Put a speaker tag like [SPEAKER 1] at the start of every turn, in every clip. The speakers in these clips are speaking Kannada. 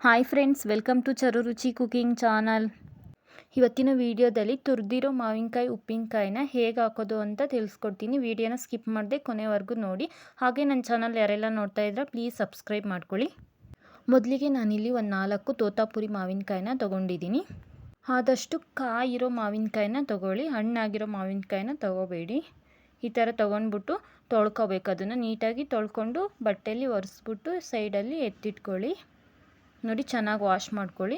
[SPEAKER 1] ಹಾಯ್ ಫ್ರೆಂಡ್ಸ್, ವೆಲ್ಕಮ್ ಟು ಚರು ರುಚಿ ಕುಕಿಂಗ್ ಚಾನಲ್. ಇವತ್ತಿನ ವಿಡಿಯೋದಲ್ಲಿ ತುರಿದಿರೋ ಮಾವಿನಕಾಯಿ ಉಪ್ಪಿನಕಾಯಿನ ಹೇಗೆ ಹಾಕೋದು ಅಂತ ತಿಳಿಸ್ಕೊಡ್ತೀನಿ. ವಿಡಿಯೋನ ಸ್ಕಿಪ್ ಮಾಡದೆ ಕೊನೆವರೆಗೂ ನೋಡಿ. ಹಾಗೆ ನನ್ನ ಚಾನಲ್ ಯಾರೆಲ್ಲ ನೋಡ್ತಾ ಇದ್ರೆ ಪ್ಲೀಸ್ ಸಬ್ಸ್ಕ್ರೈಬ್ ಮಾಡ್ಕೊಳ್ಳಿ. ಮೊದಲಿಗೆ ನಾನಿಲ್ಲಿ ಒಂದು 4 ತೋತಾಪುರಿ ಮಾವಿನಕಾಯಿನ ತೊಗೊಂಡಿದ್ದೀನಿ. ಆದಷ್ಟು ಕಾಯಿರೋ ಮಾವಿನಕಾಯಿನ ತೊಗೊಳ್ಳಿ, ಹಣ್ಣಾಗಿರೋ ಮಾವಿನಕಾಯಿನ ತೊಗೋಬೇಡಿ. ಈ ಥರ ತೊಗೊಂಡ್ಬಿಟ್ಟು ತೊಳ್ಕೊಬೇಕು. ಅದನ್ನು ನೀಟಾಗಿ ತೊಳ್ಕೊಂಡು ಬಟ್ಟೆಯಲ್ಲಿ ಒರೆಸ್ಬಿಟ್ಟು ಸೈಡಲ್ಲಿ ಎತ್ತಿಟ್ಕೊಳ್ಳಿ. ನೋಡಿ, ಚೆನ್ನಾಗಿ ವಾಶ್ ಮಾಡ್ಕೊಳ್ಳಿ.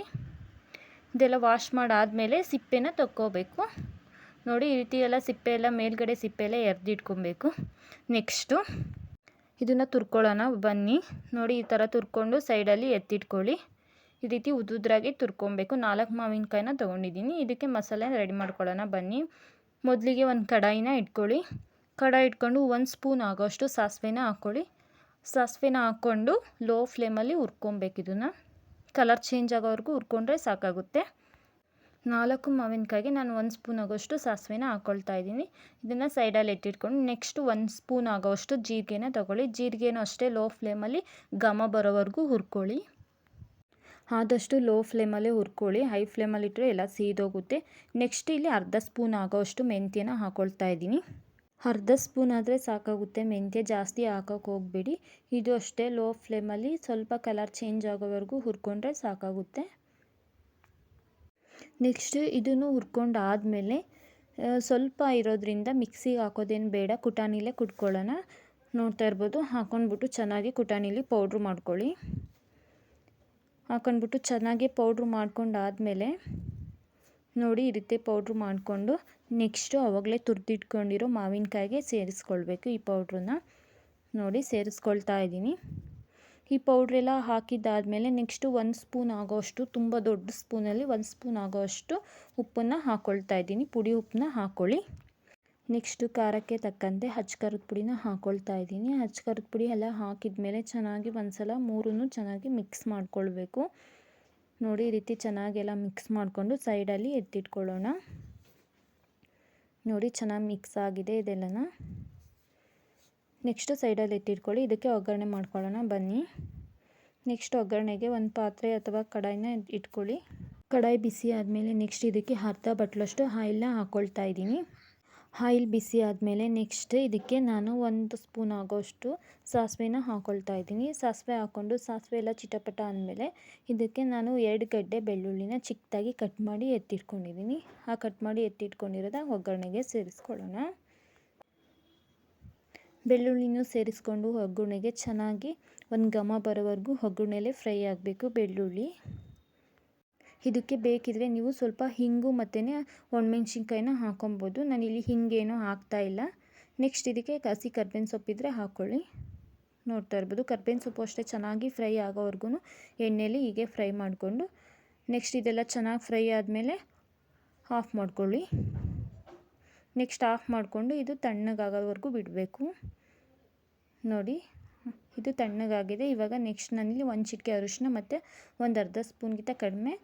[SPEAKER 1] ಇದೆಲ್ಲ ವಾಶ್ ಮಾಡಾದಮೇಲೆ ಸಿಪ್ಪೆನ ತಕ್ಕೋಬೇಕು. ನೋಡಿ, ಈ ರೀತಿ ಎಲ್ಲ ಸಿಪ್ಪೆ ಎಲ್ಲ ಮೇಲ್ಗಡೆ ಸಿಪ್ಪೆ ಎಲ್ಲ ಎರ್ದಿಟ್ಕೊಬೇಕು. ನೆಕ್ಸ್ಟು ಇದನ್ನು ತುರ್ಕೊಳ್ಳೋಣ ಬನ್ನಿ. ನೋಡಿ, ಈ ಥರ ತುರ್ಕೊಂಡು ಸೈಡಲ್ಲಿ ಎತ್ತಿಟ್ಕೊಳ್ಳಿ. ಈ ರೀತಿ ಉದ್ದುದ್ರಾಗಿ ತುರ್ಕೊಬೇಕು. 4 ಮಾವಿನಕಾಯಿನ ತೊಗೊಂಡಿದ್ದೀನಿ. ಇದಕ್ಕೆ ಮಸಾಲೆ ರೆಡಿ ಮಾಡ್ಕೊಳ್ಳೋಣ ಬನ್ನಿ. ಮೊದಲಿಗೆ ಒಂದು ಕಡಾಯಿನ ಇಟ್ಕೊಳ್ಳಿ. ಕಡಾಯಿ ಇಟ್ಕೊಂಡು 1 ಸ್ಪೂನ್ ಆಗೋಷ್ಟು ಸಾಸಿವೆನ ಹಾಕ್ಕೊಳ್ಳಿ. ಸಾಸಿವೆನ ಹಾಕ್ಕೊಂಡು ಲೋ ಫ್ಲೇಮಲ್ಲಿ ಹುರ್ಕೊಬೇಕು. ಇದನ್ನು ಕಲರ್ ಚೇಂಜ್ ಆಗೋವರೆಗೂ ಹುರ್ಕೊಂಡ್ರೆ ಸಾಕಾಗುತ್ತೆ. 4 ಮಾವಿನಕಾಯಿಗೆ ನಾನು 1 ಸ್ಪೂನ್ ಆಗೋಷ್ಟು ಸಾಸಿವೆನ ಹಾಕ್ಕೊಳ್ತಾ ಇದ್ದೀನಿ. ಇದನ್ನು ಸೈಡಲ್ಲಿ ಎತ್ತಿಟ್ಕೊಂಡು ನೆಕ್ಸ್ಟ್ 1 ಸ್ಪೂನ್ ಆಗೋಷ್ಟು ಜೀರಿಗೆನ ತೊಗೊಳ್ಳಿ. ಜೀರಿಗೆನೂ ಅಷ್ಟೇ ಲೋ ಫ್ಲೇಮಲ್ಲಿ ಘಮ ಬರೋವರೆಗೂ ಹುರ್ಕೊಳ್ಳಿ. ಆದಷ್ಟು ಲೋ ಫ್ಲೇಮಲ್ಲೇ ಹುರ್ಕೊಳ್ಳಿ. ಹೈ ಫ್ಲೇಮಲ್ಲಿಟ್ಟರೆ ಎಲ್ಲ ಸೀದೋಗುತ್ತೆ. ನೆಕ್ಸ್ಟ್ ಇಲ್ಲಿ ಅರ್ಧ ಸ್ಪೂನ್ ಆಗೋಷ್ಟು ಮೆಂತ್ಯನ ಹಾಕ್ಕೊಳ್ತಾ ಇದ್ದೀನಿ. ಅರ್ಧ ಸ್ಪೂನ್ ಆದರೆ ಸಾಕಾಗುತ್ತೆ. ಮೆಂತ್ಯ ಜಾಸ್ತಿ ಹಾಕೋಕ್ಕೆ ಹೋಗಬೇಡಿ. ಇದು ಅಷ್ಟೇ ಲೋ ಫ್ಲೇಮಲ್ಲಿ ಸ್ವಲ್ಪ ಕಲರ್ ಚೇಂಜ್ ಆಗೋವರೆಗೂ ಹುರ್ಕೊಂಡ್ರೆ ಸಾಕಾಗುತ್ತೆ. ನೆಕ್ಸ್ಟ್ ಇದನ್ನು ಹುರ್ಕೊಂಡಾದಮೇಲೆ ಸ್ವಲ್ಪ ಇರೋದ್ರಿಂದ ಮಿಕ್ಸಿಗೆ ಹಾಕೋದೇನು ಬೇಡ, ಕುಟಾಣಿಲೇ ಕುಟ್ಕೊಳ್ಳೋಣ. ನೋಡ್ತಾ ಇರ್ಬೋದು, ಹಾಕೊಂಡ್ಬಿಟ್ಟು ಚೆನ್ನಾಗಿ ಕುಟಾಣಿಲಿ ಪೌಡ್ರ್ ಮಾಡ್ಕೊಳ್ಳಿ. ಹಾಕೊಂಡ್ಬಿಟ್ಟು ಚೆನ್ನಾಗಿ ಪೌಡ್ರ್ ಮಾಡ್ಕೊಂಡಾದಮೇಲೆ ನೋಡಿ, ಈ ರೀತಿ ಪೌಡ್ರ್ ಮಾಡಿಕೊಂಡು ನೆಕ್ಸ್ಟು ಆವಾಗಲೇ ತುರಿದಿಟ್ಕೊಂಡಿರೋ ಮಾವಿನಕಾಯಿಗೆ ಸೇರಿಸ್ಕೊಳ್ಬೇಕು. ಈ ಪೌಡ್ರನ್ನ ನೋಡಿ ಸೇರಿಸ್ಕೊಳ್ತಾ ಇದ್ದೀನಿ. ಈ ಪೌಡ್ರೆಲ್ಲ ಹಾಕಿದ್ದಾದಮೇಲೆ ನೆಕ್ಸ್ಟು 1 ಸ್ಪೂನ್ ಆಗೋಷ್ಟು, ತುಂಬ ದೊಡ್ಡ ಸ್ಪೂನಲ್ಲಿ 1 ಸ್ಪೂನ್ ಆಗೋಷ್ಟು ಉಪ್ಪನ್ನು ಹಾಕ್ಕೊಳ್ತಾ ಇದ್ದೀನಿ. ಪುಡಿ ಉಪ್ಪನ್ನ ಹಾಕ್ಕೊಳ್ಳಿ. ನೆಕ್ಸ್ಟು ಖಾರಕ್ಕೆ ತಕ್ಕಂತೆ ಖಾರದ ಪುಡಿನ ಹಾಕ್ಕೊಳ್ತಾ ಇದ್ದೀನಿ. ಖಾರದ ಪುಡಿ ಎಲ್ಲ ಹಾಕಿದ್ಮೇಲೆ ಚೆನ್ನಾಗಿ ಒಂದ್ಸಲ ಮೂರನ್ನು ಚೆನ್ನಾಗಿ ಮಿಕ್ಸ್ ಮಾಡ್ಕೊಳ್ಬೇಕು. ನೋಡಿ, ಈ ರೀತಿ ಚೆನ್ನಾಗೆಲ್ಲ ಮಿಕ್ಸ್ ಮಾಡಿಕೊಂಡು ಸೈಡಲ್ಲಿ ಎತ್ತಿಟ್ಕೊಳ್ಳೋಣ. ನೋಡಿ, ಚೆನ್ನಾಗಿ ಮಿಕ್ಸ್ ಆಗಿದೆ ಇದೆಲ್ಲನ. ನೆಕ್ಸ್ಟು ಸೈಡಲ್ಲಿ ಎತ್ತಿಟ್ಕೊಳ್ಳಿ. ಇದಕ್ಕೆ ಒಗ್ಗರಣೆ ಮಾಡ್ಕೊಳ್ಳೋಣ ಬನ್ನಿ. ನೆಕ್ಸ್ಟ್ ಒಗ್ಗರಣೆಗೆ ಒಂದು ಪಾತ್ರೆ ಅಥವಾ ಕಡಾಯಿನ ಇಟ್ಕೊಳ್ಳಿ. ಕಡಾಯಿ ಬಿಸಿ ಆದಮೇಲೆ ನೆಕ್ಸ್ಟ್ ಇದಕ್ಕೆ ಅರ್ಧ ಬಟ್ಲಷ್ಟು ಆಯಿಲ್ನ ಹಾಕ್ಕೊಳ್ತಾ ಇದ್ದೀನಿ. ಆಯಿಲ್ ಬಿಸಿ ಆದಮೇಲೆ ನೆಕ್ಸ್ಟ್ ಇದಕ್ಕೆ ನಾನು 1 ಸ್ಪೂನ್ ಆಗೋಷ್ಟು ಸಾಸಿವೆನ ಹಾಕ್ಕೊಳ್ತಾ ಇದ್ದೀನಿ. ಸಾಸಿವೆ ಹಾಕ್ಕೊಂಡು ಸಾಸಿವೆ ಎಲ್ಲ ಚಿಟಪಟ ಅಂದಮೇಲೆ ಇದಕ್ಕೆ ನಾನು 2 ಗಡ್ಡೆ ಬೆಳ್ಳುಳ್ಳಿನ ಚಿಕ್ಕದಾಗಿ ಕಟ್ ಮಾಡಿ ಎತ್ತಿಟ್ಕೊಂಡಿದ್ದೀನಿ. ಆ ಕಟ್ ಮಾಡಿ ಎತ್ತಿಟ್ಕೊಂಡಿರೋದ ಒಗ್ಗರಣೆಗೆ ಸೇರಿಸ್ಕೊಳ್ಳೋಣ. ಬೆಳ್ಳುಳ್ಳಿನೂ ಸೇರಿಸ್ಕೊಂಡು ಒಗ್ಗರಣೆಗೆ ಚೆನ್ನಾಗಿ ಒಂದು ಘಮ ಬರೋವರೆಗೂ ಒಗ್ಗರಣೆಲೇ ಫ್ರೈ ಆಗಬೇಕು ಬೆಳ್ಳುಳ್ಳಿ. ಇದಕ್ಕೆ ಬೇಕಿದ್ರೆ ನೀವು ಸ್ವಲ್ಪ ಹಿಂಗು ಮತ್ತು ಒಣಮೆಣ್ಸಿನ್ಕಾಯಿನ ಹಾಕೊಬೋದು. ನಾನಿಲ್ಲಿ ಹಿಂಗೇನೂ ಹಾಕ್ತಾಯಿಲ್ಲ. ನೆಕ್ಸ್ಟ್ ಇದಕ್ಕೆ ಹಸಿ ಕರ್ಬೇವಿನ ಸೊಪ್ಪಿದ್ರೆ ಹಾಕ್ಕೊಳ್ಳಿ. ನೋಡ್ತಾ ಇರ್ಬೋದು, ಕರ್ಬೇವಿನ ಸೊಪ್ಪು ಅಷ್ಟೇ ಚೆನ್ನಾಗಿ ಫ್ರೈ ಆಗೋವರೆಗೂ ಎಣ್ಣೆಲಿ ಹೀಗೆ ಫ್ರೈ ಮಾಡಿಕೊಂಡು ನೆಕ್ಸ್ಟ್ ಇದೆಲ್ಲ ಚೆನ್ನಾಗಿ ಫ್ರೈ ಆದಮೇಲೆ ಆಫ್ ಮಾಡ್ಕೊಳ್ಳಿ. ನೆಕ್ಸ್ಟ್ ಆಫ್ ಮಾಡಿಕೊಂಡು ಇದು ತಣ್ಣಗಾಗೋವರೆಗೂ ಬಿಡಬೇಕು. ನೋಡಿ, ಇದು ತಣ್ಣಗಾಗಿದೆ. ಇವಾಗ ನೆಕ್ಸ್ಟ್ ನಾನಿಲ್ಲಿ 1 ಚಿಟಿಕೆ ಅರಿಶಿನ ಮತ್ತು ಒಂದು ಅರ್ಧ ಸ್ಪೂನ್ಗಿಂತ ಕಡಿಮೆ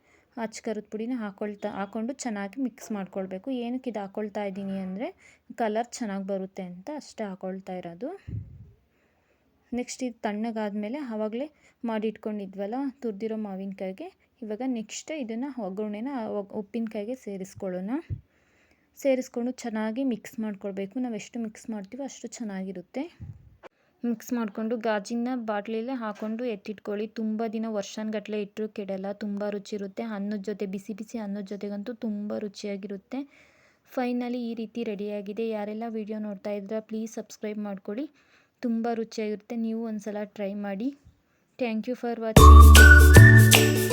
[SPEAKER 1] ಖಾರದ ಪುಡಿನ ಹಾಕ್ಕೊಂಡು ಚೆನ್ನಾಗಿ ಮಿಕ್ಸ್ ಮಾಡ್ಕೊಳ್ಬೇಕು. ಏನಕ್ಕೆ ಇದು ಹಾಕ್ಕೊಳ್ತಾ ಇದ್ದೀನಿ ಅಂದರೆ ಕಲರ್ ಚೆನ್ನಾಗಿ ಬರುತ್ತೆ ಅಂತ ಅಷ್ಟೇ ಹಾಕ್ಕೊಳ್ತಾ ಇರೋದು. ನೆಕ್ಸ್ಟ್ ಇದು ತಣ್ಣಗಾದಮೇಲೆ ಆವಾಗಲೇ ಮಾಡಿ ಇಟ್ಕೊಂಡಿದ್ವಲ್ಲ ತುರಿದಿರೋ ಮಾವಿನಕಾಯಿಗೆ, ಇವಾಗ ನೆಕ್ಸ್ಟ್ ಇದನ್ನು ಒಗ್ಗರಣೆನ ಉಪ್ಪಿನಕಾಯಿಗೆ ಸೇರಿಸ್ಕೊಳ್ಳೋಣ. ಸೇರಿಸ್ಕೊಂಡು ಚೆನ್ನಾಗಿ ಮಿಕ್ಸ್ ಮಾಡ್ಕೊಳ್ಬೇಕು. ನಾವು ಎಷ್ಟು ಮಿಕ್ಸ್ ಮಾಡ್ತೀವೋ ಅಷ್ಟು ಚೆನ್ನಾಗಿರುತ್ತೆ. ಮಿಕ್ಸ್ ಮಾಡಿಕೊಂಡು ಗಾಜಿನ ಬಾಟ್ಲಿಲೇ ಹಾಕ್ಕೊಂಡು ಎತ್ತಿಟ್ಕೊಳ್ಳಿ. ತುಂಬ ದಿನ ವರ್ಷಾನುಗಟ್ಟಲೆ ಇಟ್ಟರು ಕೆಡಲ್ಲ. ತುಂಬ ರುಚಿ ಇರುತ್ತೆ. ಅನ್ನದ ಜೊತೆ ಬಿಸಿ ಬಿಸಿ ಅನ್ನದ ಜೊತೆಗಂತೂ ತುಂಬ ರುಚಿಯಾಗಿರುತ್ತೆ. ಫೈನಲಿ ಈ ರೀತಿ ರೆಡಿಯಾಗಿದೆ. ಯಾರೆಲ್ಲ ವಿಡಿಯೋ ನೋಡ್ತಾ ಇದ್ರೆ ಪ್ಲೀಸ್ ಸಬ್ಸ್ಕ್ರೈಬ್ ಮಾಡ್ಕೊಳ್ಳಿ. ತುಂಬ ರುಚಿಯಾಗಿರುತ್ತೆ. ನೀವು ಒಂದು ಸಲ ಟ್ರೈ ಮಾಡಿ. Thank you for watching.